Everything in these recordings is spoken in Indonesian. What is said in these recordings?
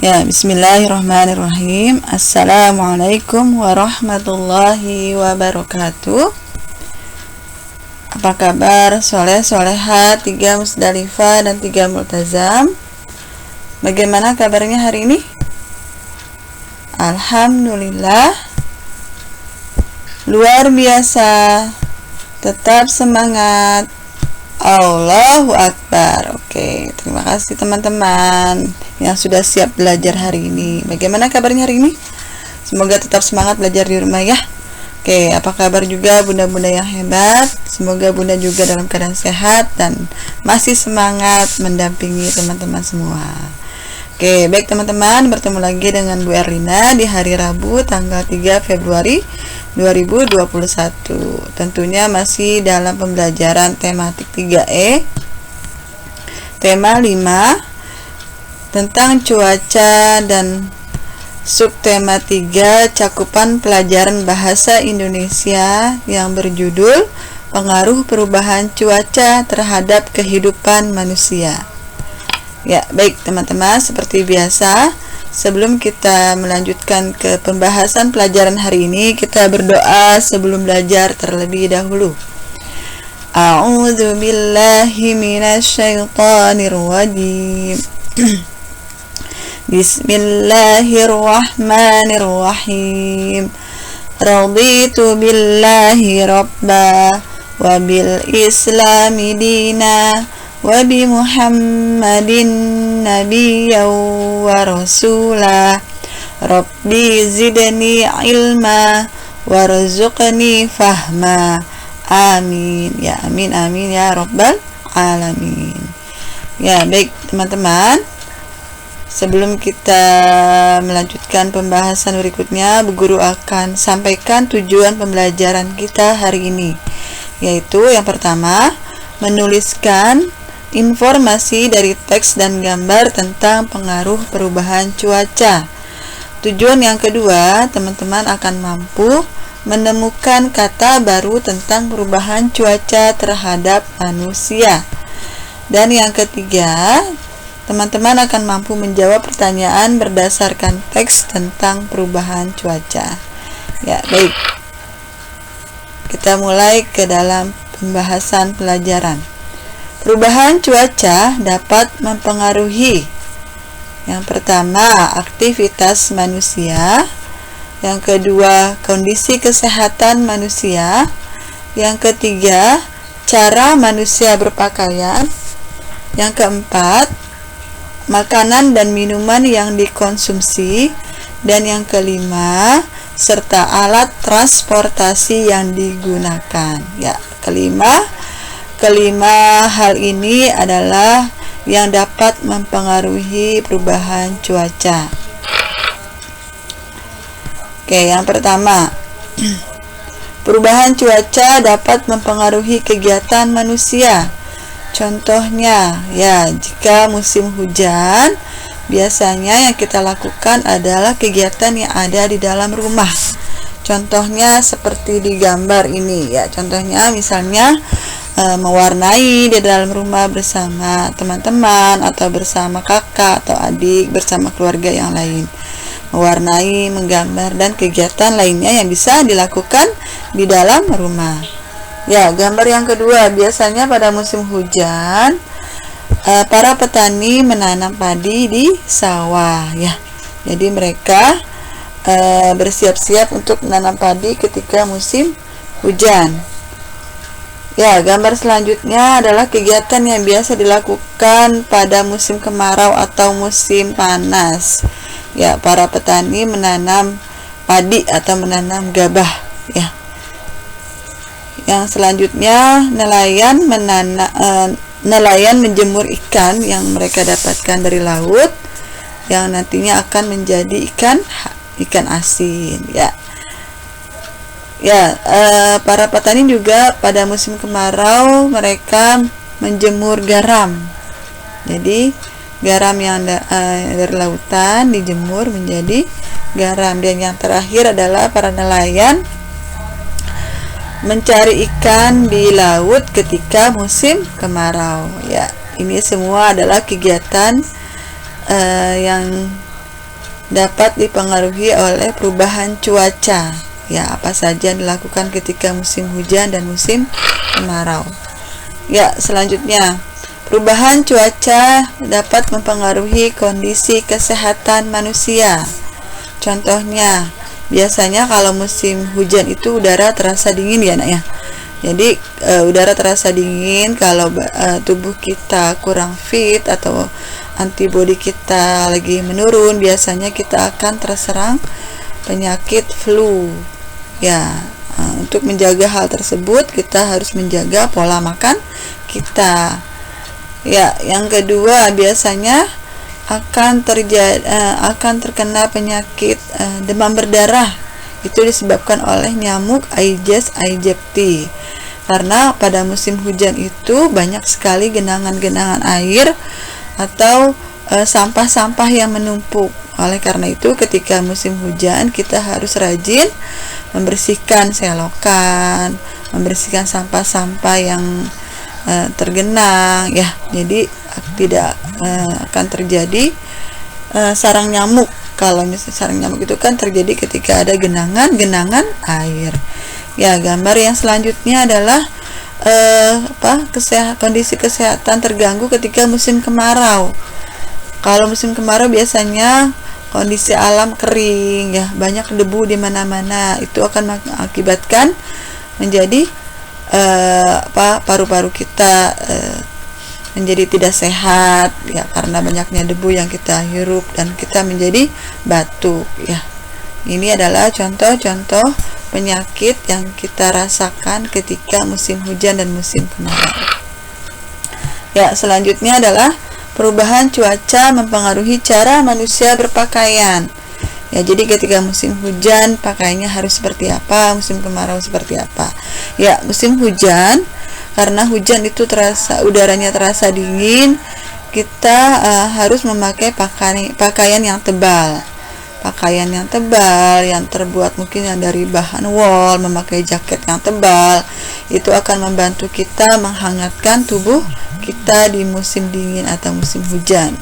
Ya, bismillahirrahmanirrahim. Assalamualaikum warahmatullahi wabarakatuh. Apa kabar soleh solehat, 3 Musdalifah dan 3 Multazam? Bagaimana kabarnya hari ini? Alhamdulillah, luar biasa. Tetap semangat. Allahu Akbar. Oke, terima kasih teman-teman yang sudah siap belajar hari ini. Bagaimana kabarnya hari ini? Semoga tetap semangat belajar di rumah ya. Oke, apa kabar juga bunda-bunda yang hebat? Semoga bunda juga dalam keadaan sehat dan masih semangat mendampingi teman-teman semua. Oke, baik teman-teman, bertemu lagi dengan Bu Erlina di hari Rabu tanggal 3 Februari 2021. Tentunya masih dalam pembelajaran tematik 3E. Tema 5 tentang cuaca dan subtema 3 cakupan pelajaran bahasa Indonesia yang berjudul pengaruh perubahan cuaca terhadap kehidupan manusia. Ya, baik teman-teman, seperti biasa, sebelum kita melanjutkan ke pembahasan pelajaran hari ini, kita berdoa sebelum belajar terlebih dahulu. A'udzu billahi minasyaitonir rajim. Bismillahirrahmanirrahim. Raditu billahi rabba wa bil islami dina wa bi Muhammadin nabiyyan wa rasula. Rabbi zidni ilma warzuqni fahma. Amin ya amin amin ya rabbal alamin. Ya, baik teman-teman, sebelum kita melanjutkan pembahasan berikutnya, Bu Guru akan sampaikan tujuan pembelajaran kita hari ini, yaitu yang pertama, menuliskan informasi dari teks dan gambar tentang pengaruh perubahan cuaca. Tujuan yang kedua, teman-teman akan mampu menemukan kata baru tentang perubahan cuaca terhadap manusia. Dan yang ketiga, teman-teman akan mampu menjawab pertanyaan berdasarkan teks tentang perubahan cuaca. Ya, baik. Kita mulai ke dalam pembahasan pelajaran. Perubahan cuaca dapat mempengaruhi yang pertama, aktivitas manusia. Yang kedua, kondisi kesehatan manusia. Yang ketiga, cara manusia berpakaian. Yang keempat, makanan dan minuman yang dikonsumsi. Dan yang kelima, serta alat transportasi yang digunakan. Ya, kelima hal ini adalah yang dapat mempengaruhi perubahan cuaca. Oke, yang pertama, perubahan cuaca dapat mempengaruhi kegiatan manusia. Contohnya, ya, jika musim hujan, biasanya yang kita lakukan adalah kegiatan yang ada di dalam rumah. Contohnya seperti di gambar ini, ya. Contohnya misalnya mewarnai di dalam rumah bersama teman-teman atau bersama kakak atau adik, bersama keluarga yang lain. Mewarnai, menggambar, dan kegiatan lainnya yang bisa dilakukan di dalam rumah. Ya, gambar yang kedua, biasanya pada musim hujan para petani menanam padi di sawah, ya. Jadi mereka bersiap-siap untuk menanam padi ketika musim hujan. Ya, gambar selanjutnya adalah kegiatan yang biasa dilakukan pada musim kemarau atau musim panas. Ya, para petani menanam padi atau menanam gabah, ya. Yang selanjutnya, nelayan menjemur ikan yang mereka dapatkan dari laut yang nantinya akan menjadi ikan asin, ya. Ya, para petani juga pada musim kemarau mereka menjemur garam. Jadi garam yang dari lautan dijemur menjadi garam. Dan yang terakhir adalah para nelayan mencari ikan di laut ketika musim kemarau. Ya, ini semua adalah kegiatan yang dapat dipengaruhi oleh perubahan cuaca. Ya, apa saja yang dilakukan ketika musim hujan dan musim kemarau. Ya, selanjutnya, perubahan cuaca dapat mempengaruhi kondisi kesehatan manusia. Contohnya, biasanya kalau musim hujan itu udara terasa dingin ya, Nak ya. Jadi udara terasa dingin, kalau tubuh kita kurang fit atau antibodi kita lagi menurun, biasanya kita akan terserang penyakit flu. Ya, untuk menjaga hal tersebut kita harus menjaga pola makan kita. Ya, yang kedua, biasanya akan terkena penyakit demam berdarah. Itu disebabkan oleh nyamuk Aedes aegypti. Karena pada musim hujan itu banyak sekali genangan-genangan air atau sampah-sampah yang menumpuk. Oleh karena itu, ketika musim hujan kita harus rajin membersihkan selokan, membersihkan sampah-sampah yang tergenang ya. Jadi tidak akan terjadi sarang nyamuk. Kalau misalnya sarang nyamuk itu kan terjadi ketika ada genangan air. Ya, gambar yang selanjutnya adalah kondisi kesehatan terganggu ketika musim kemarau. Kalau musim kemarau biasanya kondisi alam kering ya, banyak debu di mana-mana. Itu akan mengakibatkan menjadi paru-paru kita menjadi tidak sehat ya, karena banyaknya debu yang kita hirup dan kita menjadi batuk ya. Ini adalah contoh-contoh penyakit yang kita rasakan ketika musim hujan dan musim kemarau. Ya, selanjutnya adalah perubahan cuaca mempengaruhi cara manusia berpakaian. Ya, jadi ketika musim hujan pakaiannya harus seperti apa, musim kemarau seperti apa. Ya, musim hujan, karena hujan itu udaranya terasa dingin, kita harus memakai pakaian yang tebal. Pakaian yang tebal yang terbuat mungkin yang dari bahan wol, memakai jaket yang tebal, itu akan membantu kita menghangatkan tubuh kita di musim dingin atau musim hujan.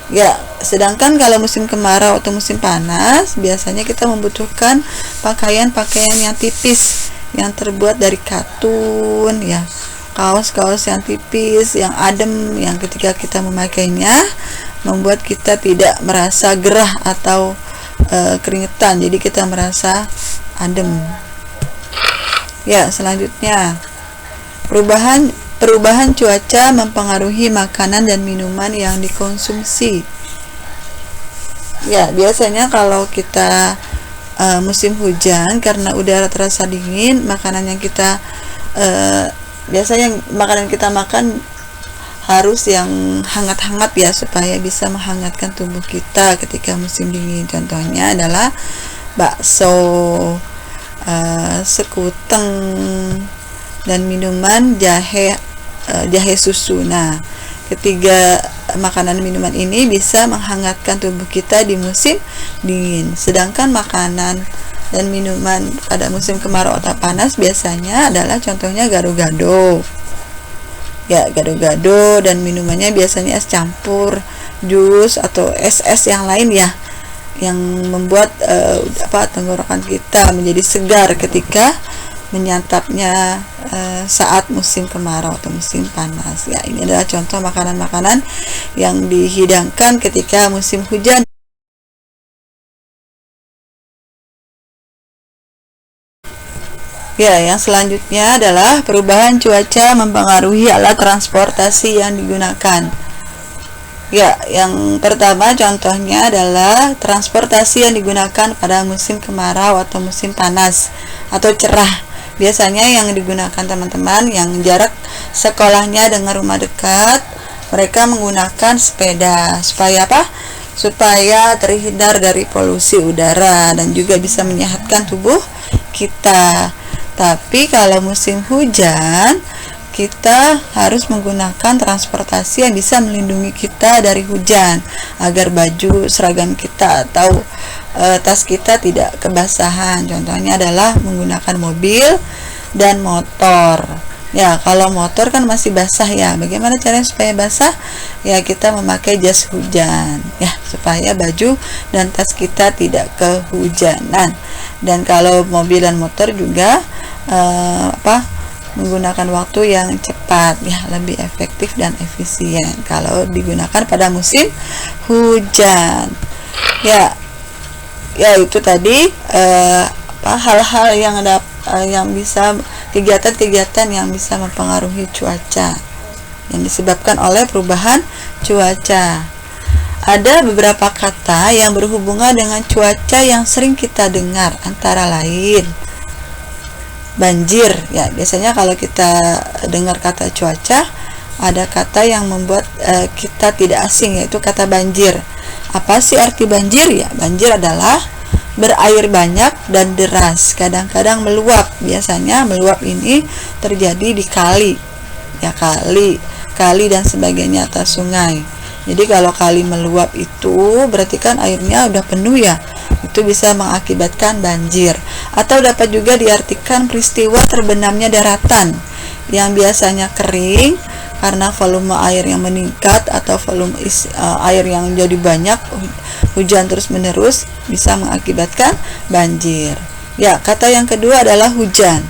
Ya, sedangkan kalau musim kemarau atau musim panas, biasanya kita membutuhkan pakaian-pakaian yang tipis, yang terbuat dari katun ya, kaos-kaos yang tipis, yang adem, yang ketika kita memakainya membuat kita tidak merasa gerah atau keringetan, jadi kita merasa adem. Ya, selanjutnya, perubahan cuaca mempengaruhi makanan dan minuman yang dikonsumsi. Ya, biasanya kalau kita musim hujan, karena udara terasa dingin, makanan yang kita biasanya makanan kita makan harus yang hangat-hangat ya, supaya bisa menghangatkan tubuh kita ketika musim dingin. Contohnya adalah bakso, sekuteng, dan minuman jahe susu. Nah, ketiga makanan minuman ini bisa menghangatkan tubuh kita di musim dingin. Sedangkan makanan dan minuman pada musim kemarau atau panas biasanya adalah contohnya gado-gado. Ya, gado-gado, dan minumannya biasanya es campur, jus atau es yang lain ya, yang membuat tenggorokan kita menjadi segar ketika menyantapnya saat musim kemarau atau musim panas. Ya, ini adalah contoh makanan-makanan yang dihidangkan ketika musim hujan. Ya, yang selanjutnya adalah perubahan cuaca mempengaruhi alat transportasi yang digunakan. Ya, yang pertama contohnya adalah transportasi yang digunakan pada musim kemarau atau musim panas atau cerah. Biasanya yang digunakan teman-teman yang jarak sekolahnya dengan rumah dekat, mereka menggunakan sepeda. Supaya apa? Supaya terhindar dari polusi udara dan juga bisa menyehatkan tubuh kita. Tapi kalau musim hujan, kita harus menggunakan transportasi yang bisa melindungi kita dari hujan, agar baju seragam kita atau tas kita tidak kebasahan. Contohnya adalah menggunakan mobil dan motor. Ya, kalau motor kan masih basah ya. Bagaimana caranya supaya basah? Ya, kita memakai jas hujan. Ya, supaya baju dan tas kita tidak kehujanan. Dan kalau mobil dan motor juga menggunakan waktu yang cepat, ya, lebih efektif dan efisien kalau digunakan pada musim hujan. Ya itu tadi hal-hal yang bisa, kegiatan-kegiatan yang bisa mempengaruhi cuaca yang disebabkan oleh perubahan cuaca. Ada beberapa kata yang berhubungan dengan cuaca yang sering kita dengar, antara lain banjir. Ya, biasanya kalau kita dengar kata cuaca, ada kata yang membuat kita tidak asing, yaitu kata banjir. Apa sih arti banjir? Ya, banjir adalah berair banyak dan deras, kadang-kadang meluap. Biasanya meluap ini terjadi di kali, ya, kali dan sebagainya, atau sungai. Jadi kalau kali meluap itu berarti kan airnya udah penuh, ya, itu bisa mengakibatkan banjir. Atau dapat juga diartikan peristiwa terbenamnya daratan yang biasanya kering karena volume air yang meningkat atau volume air yang jadi banyak, hujan terus menerus, bisa mengakibatkan banjir. Ya, kata yang kedua adalah hujan.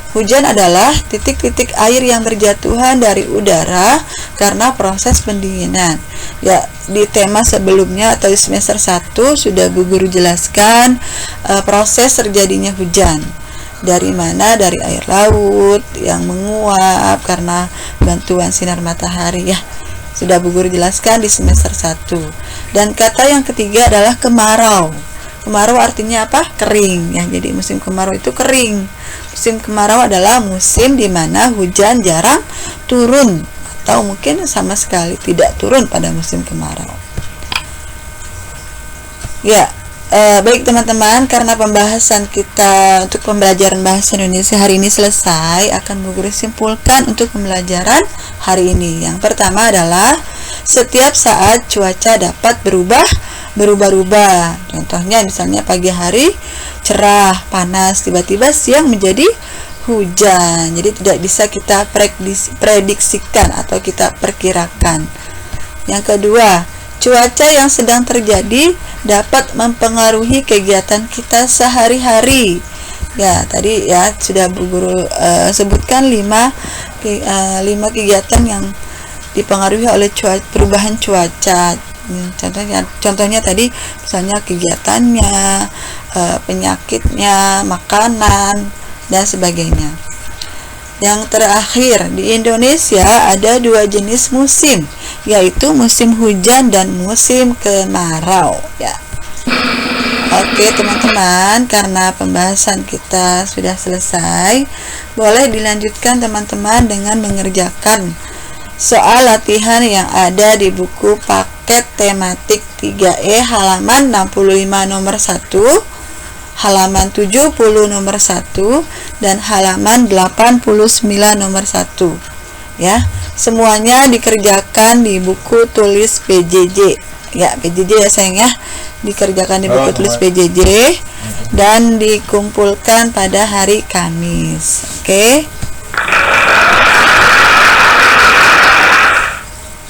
Hujan adalah titik-titik air yang berjatuhan dari udara karena proses pendinginan. Ya, di tema sebelumnya atau di semester 1 sudah Bu Guru jelaskan proses terjadinya hujan. Dari mana? Dari air laut yang menguap karena bantuan sinar matahari, ya. Sudah Bu Guru jelaskan di semester 1. Dan kata yang ketiga adalah kemarau. Kemarau artinya apa? Kering, ya. Jadi musim kemarau itu kering. Musim kemarau adalah musim di mana hujan jarang turun atau mungkin sama sekali tidak turun pada musim kemarau. Ya, baik teman-teman, karena pembahasan kita untuk pembelajaran bahasa Indonesia hari ini selesai, akan Bu Guru simpulkan untuk pembelajaran hari ini. Yang pertama adalah setiap saat cuaca dapat berubah-ubah. Contohnya misalnya pagi hari cerah, panas, tiba-tiba siang menjadi hujan. Jadi tidak bisa kita prediksikan atau kita perkirakan. Yang kedua, cuaca yang sedang terjadi dapat mempengaruhi kegiatan kita sehari-hari. Ya, tadi ya sudah Bu Guru sebutkan 5 kegiatan yang dipengaruhi oleh perubahan cuaca. Contohnya tadi misalnya kegiatannya, penyakitnya, makanan, dan sebagainya. Yang terakhir, di Indonesia ada 2 jenis musim, yaitu musim hujan dan musim kemarau, ya. Oke teman-teman, karena pembahasan kita sudah selesai, boleh dilanjutkan teman-teman dengan mengerjakan soal latihan yang ada di buku paket tematik 3E halaman 65 nomor 1, halaman 70 nomor 1, dan halaman 89 nomor 1. Ya, semuanya dikerjakan di buku tulis PJJ. Ya, PJJ ya sayang, ya. Dikerjakan di buku tulis PJJ dan dikumpulkan pada hari Kamis. Oke.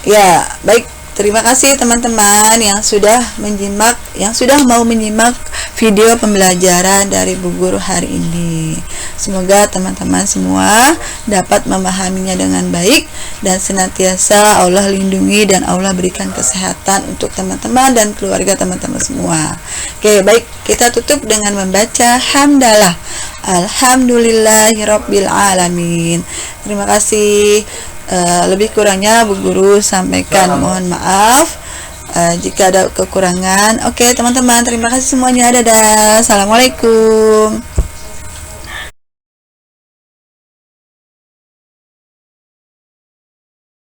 Ya, baik. Terima kasih teman-teman yang sudah mau menyimak video pembelajaran dari Bu Guru hari ini. Semoga teman-teman semua dapat memahaminya dengan baik dan senantiasa Allah lindungi dan Allah berikan kesehatan untuk teman-teman dan keluarga teman-teman semua. Oke, baik, kita tutup dengan membaca hamdalah. Alhamdulillahirabbil alamin. Terima kasih. Lebih kurangnya Bu Guru sampaikan mohon maaf jika ada kekurangan. Oke teman-teman, terima kasih semuanya. Dadah. Assalamualaikum.